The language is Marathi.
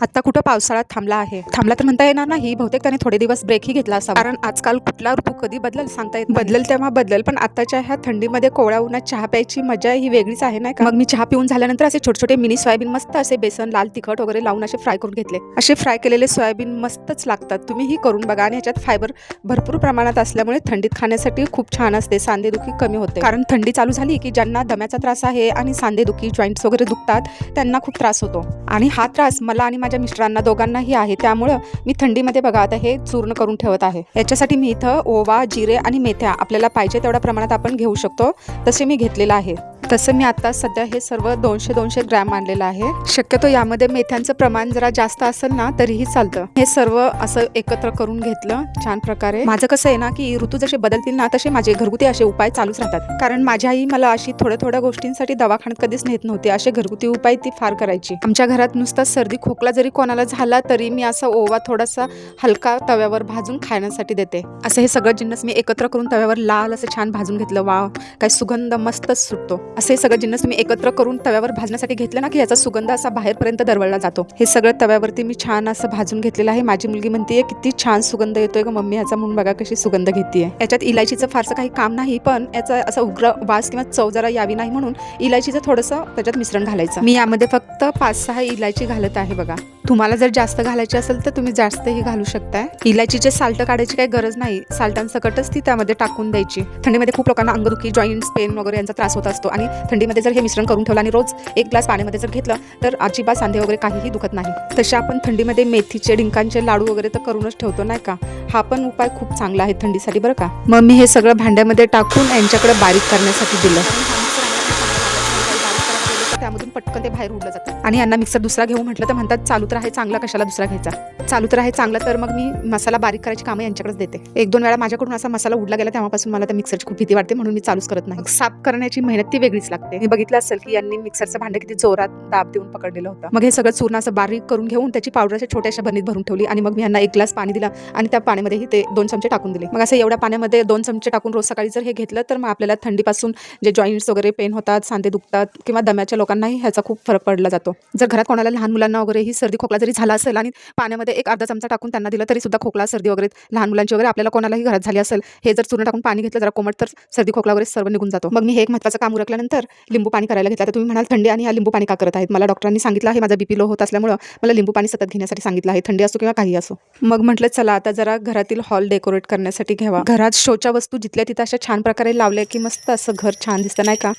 आता कुठं पावसाळा थांबला आहे. थांबला तर म्हणता येणार नाही, बहुतेक त्याने थोडे दिवस ब्रेकही घेतला असावा. कारण आजकाल कुठला ऋतू कधी बदलेल सांगता येत नाही. बदलेल तेव्हा बदलेल, पण आताच्या ह्या थंडीमध्ये कोवळ्या उन्हात चहा प्यायची मजा ही वेगळीच आहे नाही का. मग मी चहा पिऊन झाल्यानंतर असे छोटे छोटे मिनी सोयाबीन मस्त असे बेसन लाल तिखट वगैरे लावून असे फ्राय करून घेतले. असे फ्राय केलेले सोयाबीन मस्तच लागतात. तुम्हीही करून बघा. आणि ह्याच्यात फायबर भरपूर प्रमाणात असल्यामुळे थंडीत खाण्यासाठी खूप छान असते. सांधेदुखी कमी होते. कारण थंडी चालू झाली की ज्यांना दम्याचा त्रास आहे आणि सांधेदुखी जॉईंट्स वगैरे दुखतात त्यांना खूप त्रास होतो. आणि हा त्रास मला आणि माझ्या मिस्टरांना दोघांनाही आहे. त्यामुळं मी थंडीमध्ये बघा आता हे चूर्ण करून ठेवत आहे. याच्यासाठी मी इथं ओवा, जिरे आणि मेथ्या आपल्याला पाहिजे तेवढ्या प्रमाणात आपण घेऊ शकतो तसे मी घेतलेलं आहे. तसं मी आता सध्या हे सर्व 200 ग्रॅम आणलेलं आहे. शक्यतो यामध्ये मेथ्यांचं प्रमाण जरा जास्त असेल ना तरीही चालतं. हे सर्व असं एकत्र करून घेतलं छान प्रकारे. माझं कसं आहे ना की ऋतू जसे बदलतील ना तसे माझे घरगुती असे उपाय चालूच राहतात. कारण माझी आई मला अशी थोड्या गोष्टींसाठी दवाखान्यात कधीच नेत नव्हती. असे घरगुती उपाय ती फार करायची. आमच्या घरात नुसता सर्दी खोकला जरी कोणाला झाला तरी मी असा ओवा थोडासा हलका तव्यावर भाजून खाण्यासाठी देते. असं हे सगळं जिन्नस मी एकत्र करून तव्यावर लाल असं छान भाजून घेतलं. वाव, काय सुगंध मस्तच सुटतो. असे सगळं जिन्नस तुम्ही एकत्र करून तव्यावर भाजण्यासाठी घेतलं ना की याचा सुगंध असा बाहेरपर्यंत दरवळला जातो. हे सगळं तव्यावरती मी छान असं भाजून घेतलेलं आहे. माझी मुलगी म्हणतेय किती छान सुगंध येतोय ग मम्मी ह्याचा, म्हणून बघा कशी सुगंध घेतीये. याच्यात इलायचीचं फारसं काही काम नाही, पण याचा असा उग्र वास किंवा चव जरा यावी नाही म्हणून इलायचीचं थोडंसं त्याच्यात मिश्रण घालायचं. मी यामध्ये फक्त 5-6 इलायची घालत आहे बघा. तुम्हाला जर जास्त घालायची असेल तर तुम्ही जास्तही घालू शकताय. इलायचीचे साल्ट काढायची काही गरज नाही, साल्टांसकटच ती त्यामध्ये टाकून द्यायची. थंडीमध्ये खूप लोकांना अंगदुखी, जॉईंट्स पेन वगैरे यांचा त्रास होत असतो आणि थंडीमध्ये जर हे मिश्रण करून ठेवलं आणि रोज 1 ग्लास पाण्यामध्ये जर घेतलं तर अजिबात सांधे वगैरे काहीही दुखत नाही. तसे आपण थंडीमध्ये मेथीचे, डिंकांचे लाडू वगैरे तर करूनच ठेवतो नाही का. हा पण उपाय खूप चांगला आहे थंडीसाठी बरं का. मग मी हे सगळं भांड्यामध्ये टाकून यांच्याकडे बारीक करण्यासाठी दिलं. त्यामधून पटकन ते बाहेर उडलं जातं. आणि यांना मिक्सर दुसरा घेऊ म्हटलं तर म्हणतात चालू तर आहे चांगला, कशाला दुसरा घ्यायचा. चालू तर आहे चांगला, तर मग मी मसाला बारीक करायची कामं यांच्याकडेच देते. 1-2 वेळा माझ्याकडून असा मसाला उडला गेला तेव्हापासून मला त्या मिक्सरची खूप भीती वाटते, म्हणून मी चालूच करत नाही. साफ करण्याची मेहनत ती वेगळीच लागते. मी बघितलं असेल की यांनी मिक्सरचं भांडं किती जोरात दाब देऊन पकडलेलं होतं. मग हे सगळं चूर्ण असं बारीक करून घेऊन त्याची पावडर अशा छोट्याशा भरणीत भरून ठेवली आणि मग मी यांना 1 ग्लास पाणी दिलं आणि त्या पाण्यामध्येही ते 2 चमचे टाकून दिले. मग असं एवढ्या पाण्यामध्ये 2 चमचे टाकून रोज सकाळी जर हे घेतलं तर मग आपल्याला थंडीपासून जे जॉईंट्स वगैरे पेन होतात, सांधे दुखतात किंवा दम्याच्या लोकांनाही ह्याचा खूप फरक पडला जातो. जर घरात कोणाला लहान मुलांना वगैरे ही सर्दी खोकला जरी झाला असेल आणि पाण्यामध्ये 1 अर्धा चमचा टाकून त्यांना दिलं तरी सुद्धा खोकला, सर्दी वगैरे लहान मुलांची वगैरे आपल्याला कोणालाही घरात झाली असेल, हे जर चूर्ण टाकून पाणी घेतलं जरा कोमट तर सर्दी खोकला वगैरे सर्व निघून जातो. मग मी हे एक महत्त्वाचं काम उरकल्यानंतर लिंबू पाणी करायला घेतलं. तर तुम्ही म्हणाल थंडी आणि हा लिंबू पाणी का करत आहेत? मला डॉक्टरांनी सांगितलं आहे माझा बीपी लो होत असल्यामुळे मला लिंबू पाणी सतत घेण्यासाठी सांगितलं आहे, थंडी असो किंवा काही असो. मग म्हटलं चला आता जरा घरातील हॉल डेकोरेट करण्यासाठी घ्यावा. घरात शोच्या वस्तू जिथल्या तिथं अशा छान प्रकारे लावल्या की मस्त असं घर छान दिसतं नाही का.